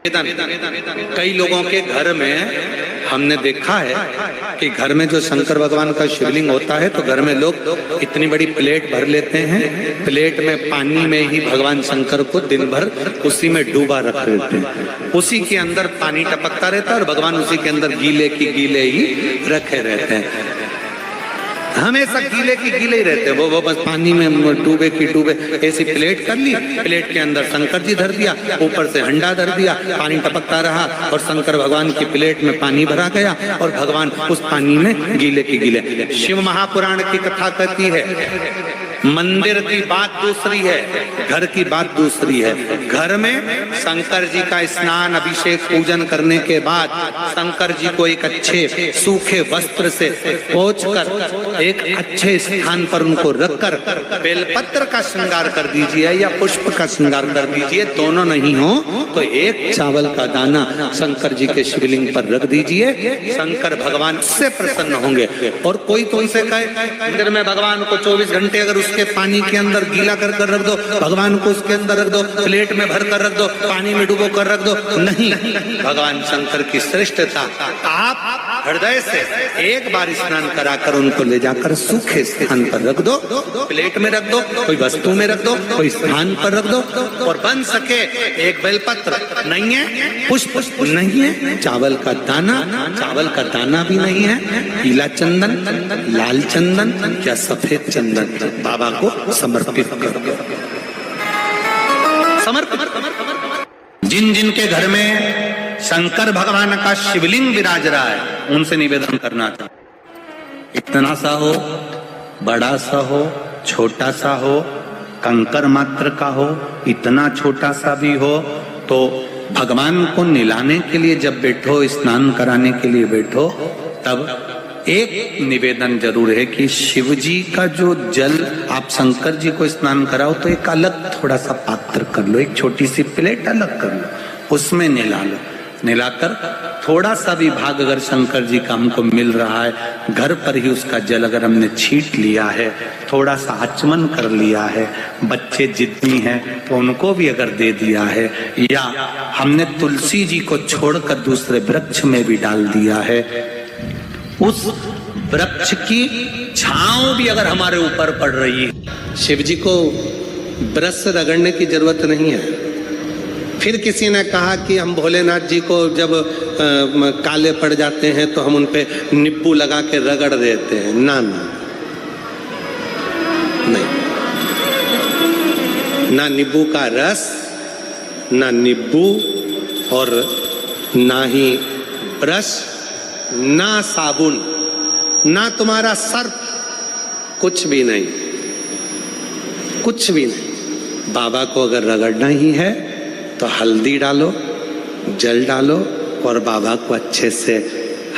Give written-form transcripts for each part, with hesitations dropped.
कई लोगों के घर में हमने देखा है कि घर में जो शंकर भगवान का शिवलिंग होता है तो घर में लोग इतनी बड़ी प्लेट भर लेते हैं, प्लेट में पानी में ही भगवान शंकर को दिन भर उसी में डूबा रख देते हैं, उसी के अंदर पानी टपकता रहता है और भगवान उसी के अंदर गीले की गीले ही रखे रहते हैं, हमेशा गीले की गीले ही रहते हैं। वो बस पानी में डूबे की डूबे। ऐसी प्लेट कर ली, प्लेट के अंदर शंकर जी धर दिया, ऊपर से हंडा धर दिया, पानी टपकता रहा और शंकर भगवान की प्लेट में पानी भरा गया और भगवान उस पानी में गीले की गीले। शिव महापुराण की कथा कहती है मंदिर की बात दूसरी है, घर की बात दूसरी है। घर में शंकर जी का स्नान अभिषेक पूजन करने के बाद शंकर जी को एक अच्छे सूखे वस्त्र से पोंछकर एक अच्छे स्थान पर उनको रखकर बेलपत्र का श्रृंगार कर दीजिए या पुष्प का श्रृंगार कर दीजिए, दोनों नहीं हो तो एक चावल का दाना शंकर जी के शिवलिंग पर रख दीजिए, शंकर भगवान से प्रसन्न होंगे। और कोई तुमसे कहे मंदिर में भगवान को 24 घंटे अगर उसके पानी के अंदर गीला कर रख दो, भगवान को उसके अंदर रख दो, प्लेट में भर कर रख दो, पानी में डुबो कर रख दो, नहीं, भगवान शंकर की श्रेष्ठता आप हृदय से एक बार स्नान कराकर उनको ले जाकर सूखे स्थान पर रख दो, प्लेट में रख दो, कोई वस्तु में रख दो, कोई स्थान पर रख दो, और बन सके एक बेलपत्र नहीं है, पुष्प नहीं है, चावल का दाना भी नहीं है, पीला चंदन, लाल चंदन या सफेद चंदन बाबा को समर्पित करो। जिन जिन के घर में शंकर भगवान का शिवलिंग विराज रहा है उनसे निवेदन करना था, इतना सा हो, बड़ा सा हो, छोटा सा हो, कंकर मात्र का हो, इतना छोटा सा भी हो, तो भगवान को निलाने के लिए जब बैठो, स्नान कराने के लिए बैठो, तब एक निवेदन जरूर है कि शिव जी का जो जल आप शंकर जी को स्नान कराओ तो एक अलग थोड़ा सा पात्र कर लो, एक छोटी सी प्लेट अलग कर लो, उसमें निला लो, निलाकर थोड़ा सा भी भाग अगर शंकर जी का हमको मिल रहा है, घर पर ही उसका जल अगर हमने छीट लिया है, थोड़ा सा आचमन कर लिया है, बच्चे जिद्दी हैं तो उनको भी अगर दे दिया है, या हमने तुलसी जी को छोड़कर दूसरे वृक्ष में भी डाल दिया है, उस वृक्ष की छांव भी अगर हमारे ऊपर पड़ रही है, शिव जी को ब्रश से रगड़ने की जरूरत नहीं है। फिर किसी ने कहा कि हम भोलेनाथ जी को जब काले पड़ जाते हैं तो हम उन पे नींबू लगा के रगड़ देते हैं, ना नहीं, ना नींबू का रस, ना नींबू, और ना ही ब्रश, ना साबुन, ना तुम्हारा सर्फ, कुछ भी नहीं, कुछ भी नहीं। बाबा को अगर रगड़ना ही है तो हल्दी डालो, जल डालो और बाबा को अच्छे से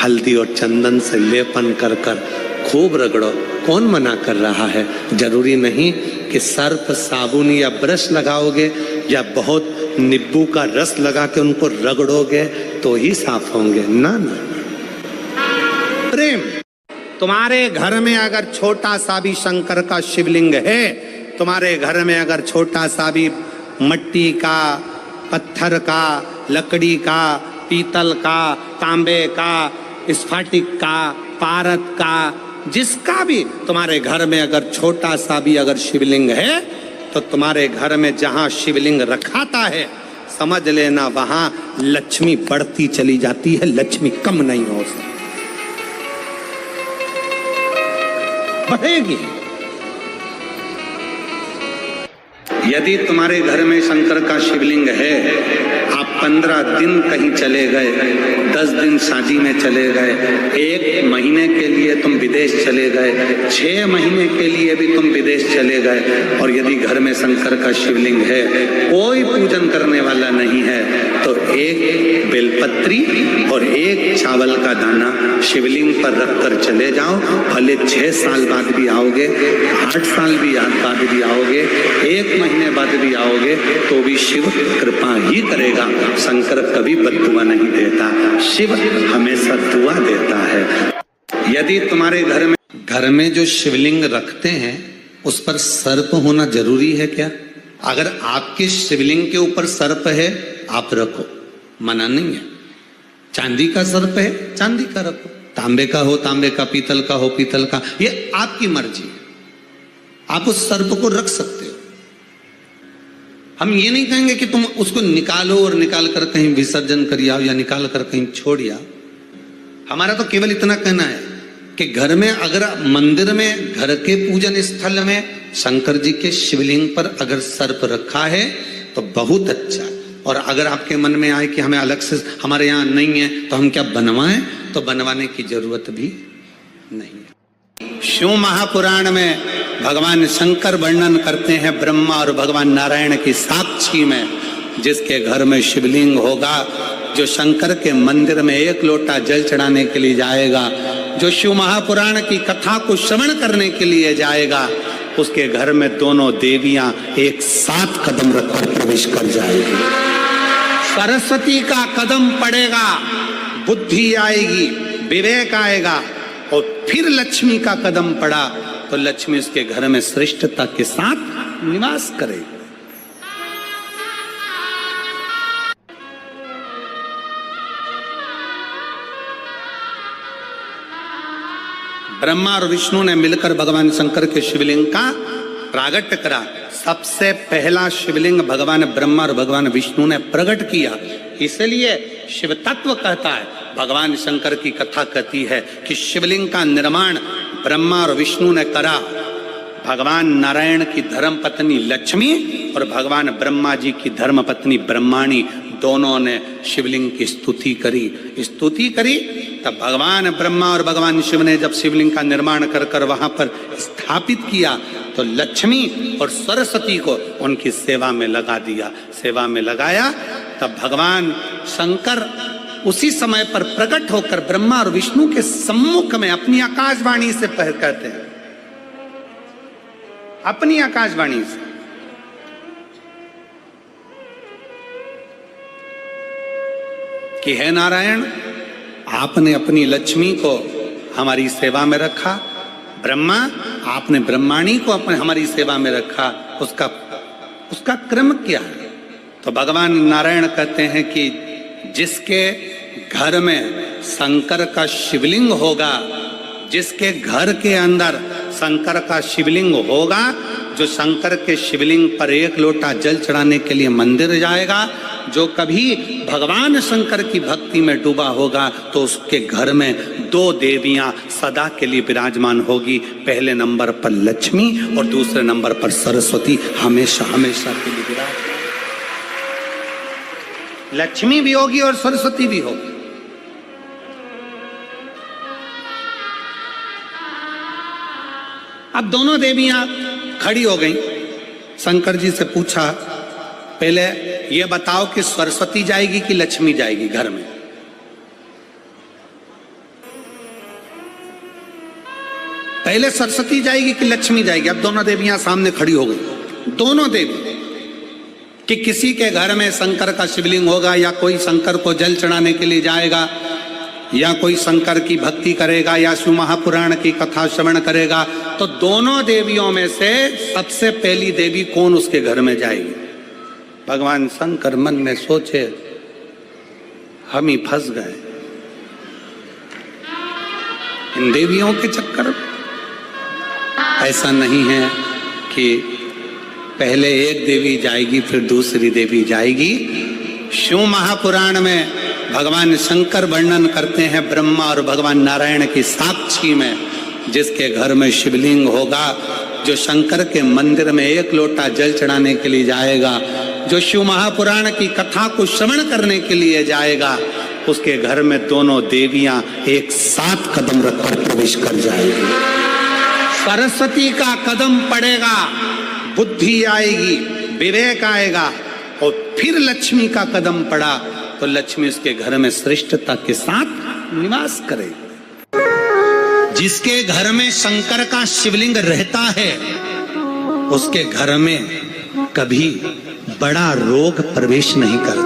हल्दी और चंदन से लेपन कर कर खूब रगड़ो। कौन मना कर रहा है? जरूरी नहीं कि सर्फ, साबुन या ब्रश लगाओगे या बहुत नींबू का रस लगा के उनको रगड़ोगे तो ही साफ होंगे, ना ना। प्रेम, तुम्हारे घर में अगर छोटा सा भी शंकर का शिवलिंग है, तुम्हारे घर में अगर छोटा सा भी मट्टी का, पत्थर का, लकड़ी का, पीतल का, तांबे का, स्फटिक का, पारद का, जिसका भी तुम्हारे घर में अगर छोटा सा भी अगर शिवलिंग है तो तुम्हारे घर में जहां शिवलिंग रखाता है समझ लेना वहां लक्ष्मी बढ़ती चली जाती है, लक्ष्मी कम नहीं हो सकती, बढ़ेगी। यदि तुम्हारे घर में शंकर का शिवलिंग है, आप 15 दिन कहीं चले गए, 10 दिन शादी में चले गए, 1 महीने के लिए तुम विदेश चले गए, 6 महीने के लिए भी तुम विदेश चले गए, और यदि घर में शंकर का शिवलिंग है, कोई पूजन करने वाला नहीं है, तो एक बेलपत्री और एक चावल का दाना शिवलिंग पर रखकर चले जाओ। भले 6 साल बाद भी आओगे, 8 साल भी बाद भी आओगे, 1 महीने बाद भी आओगे, तो भी शिव कृपा ही करेगा। शंकर कभी बद्दुआ नहीं देता, शिव हमेशा दुआ देता है। यदि तुम्हारे घर में जो शिवलिंग रखते हैं उस पर सर्प होना जरूरी है क्या? अगर आपके शिवलिंग के ऊपर सर्प है आप रखो, मना नहीं है। चांदी का सर्प है, चांदी का रखो, तांबे का हो तांबे का, पीतल का हो पीतल का, ये आपकी मर्जी है, आप उस सर्प को रख सकते हो। हम ये नहीं कहेंगे कि तुम उसको निकालो और निकाल कर कहीं विसर्जन कर आओ या निकाल कर कहीं छोड़ आओ। हमारा तो केवल इतना कहना है कि घर में, अगर मंदिर में, घर के पूजन स्थल में शंकर जी के शिवलिंग पर अगर सर्प रखा है तो बहुत अच्छा। और अगर आपके मन में आए कि हमें अलग से हमारे यहाँ नहीं है तो हम क्या बनवाएं, तो बनवाने की जरूरत भी नहीं है। शिव महापुराण में भगवान शंकर वर्णन करते हैं ब्रह्मा और भगवान नारायण की साक्षी में, जिसके घर में शिवलिंग होगा, जो शंकर के मंदिर में एक लोटा जल चढ़ाने के लिए जाएगा, जो शिव महापुराण की कथा को श्रवण करने के लिए जाएगा, उसके घर में दोनों देवियां एक साथ कदम रखकर प्रवेश कर जाएगी। सरस्वती का कदम पड़ेगा, बुद्धि आएगी, विवेक आएगा, और फिर लक्ष्मी का कदम पड़ा तो लक्ष्मी उसके घर में श्रेष्ठता के साथ निवास करेगी। ब्रह्मा और विष्णु ने मिलकर भगवान शंकर के शिवलिंग का प्रागट्य करा। सबसे पहला शिवलिंग भगवान ब्रह्मा और भगवान विष्णु ने प्रकट किया। इसलिए शिव तत्व कहता है, भगवान शंकर की कथा कहती है कि शिवलिंग का निर्माण ब्रह्मा और विष्णु ने करा। भगवान नारायण की धर्म पत्नी लक्ष्मी और भगवान ब्रह्मा जी की धर्म पत्नी ब्रह्माणी दोनों ने शिवलिंग की स्तुति करी। तब भगवान ब्रह्मा और भगवान शिव ने जब शिवलिंग का निर्माण कर वहां पर स्थापित किया तो लक्ष्मी और सरस्वती को उनकी सेवा में लगा दिया। सेवा में लगाया तब भगवान शंकर उसी समय पर प्रकट होकर ब्रह्मा और विष्णु के सम्मुख में अपनी आकाशवाणी से कहते हैं, अपनी आकाशवाणी से, कि हे नारायण, आपने अपनी लक्ष्मी को हमारी सेवा में रखा, ब्रह्मा आपने ब्रह्माणी को अपने हमारी सेवा में रखा, उसका क्रम क्या है? तो भगवान नारायण कहते हैं कि जिसके घर में शंकर का शिवलिंग होगा, जिसके घर के अंदर शंकर का शिवलिंग होगा, जो शंकर के शिवलिंग पर एक लोटा जल चढ़ाने के लिए मंदिर जाएगा, जो कभी भगवान शंकर की भक्ति में डूबा होगा, तो उसके घर में दो देवियां सदा के लिए विराजमान होगी। पहले नंबर पर लक्ष्मी और दूसरे नंबर पर सरस्वती हमेशा हमेशा के लिए विराजमान। लक्ष्मी भी होगी और सरस्वती भी होगी। अब दोनों देवियां खड़ी हो गईं। शंकर जी से पूछा, पहले ये बताओ कि सरस्वती जाएगी कि लक्ष्मी जाएगी घर में? पहले सरस्वती जाएगी कि लक्ष्मी जाएगी? अब दोनों देवियां सामने खड़ी हो गई। दोनों देवी कि किसी के घर में शंकर का शिवलिंग होगा, या कोई शंकर को जल चढ़ाने के लिए जाएगा, या कोई शंकर की भक्ति करेगा, या शिव महापुराण की कथा श्रवण करेगा, तो दोनों देवियों में से सबसे पहली देवी कौन उसके घर में जाएगी? भगवान शंकर मन में सोचे, हम ही फंस गए इन देवियों के चक्कर में। ऐसा नहीं है कि पहले एक देवी जाएगी फिर दूसरी देवी जाएगी। शिव महापुराण में भगवान शंकर वर्णन करते हैं ब्रह्मा और भगवान नारायण की साक्षी में, जिसके घर में शिवलिंग होगा, जो शंकर के मंदिर में एक लोटा जल चढ़ाने के लिए जाएगा, जो शिव महापुराण की कथा को श्रवण करने के लिए जाएगा, उसके घर में दोनों देवियां एक साथ कदम रखकर प्रवेश कर जाएगी। सरस्वती का कदम पड़ेगा, बुद्धि आएगी, विवेक आएगा, और फिर लक्ष्मी का कदम पड़ा तो लक्ष्मी उसके घर में श्रेष्ठता के साथ निवास करेगी। जिसके घर में शंकर का शिवलिंग रहता है, उसके घर में कभी बड़ा रोग प्रवेश नहीं करता।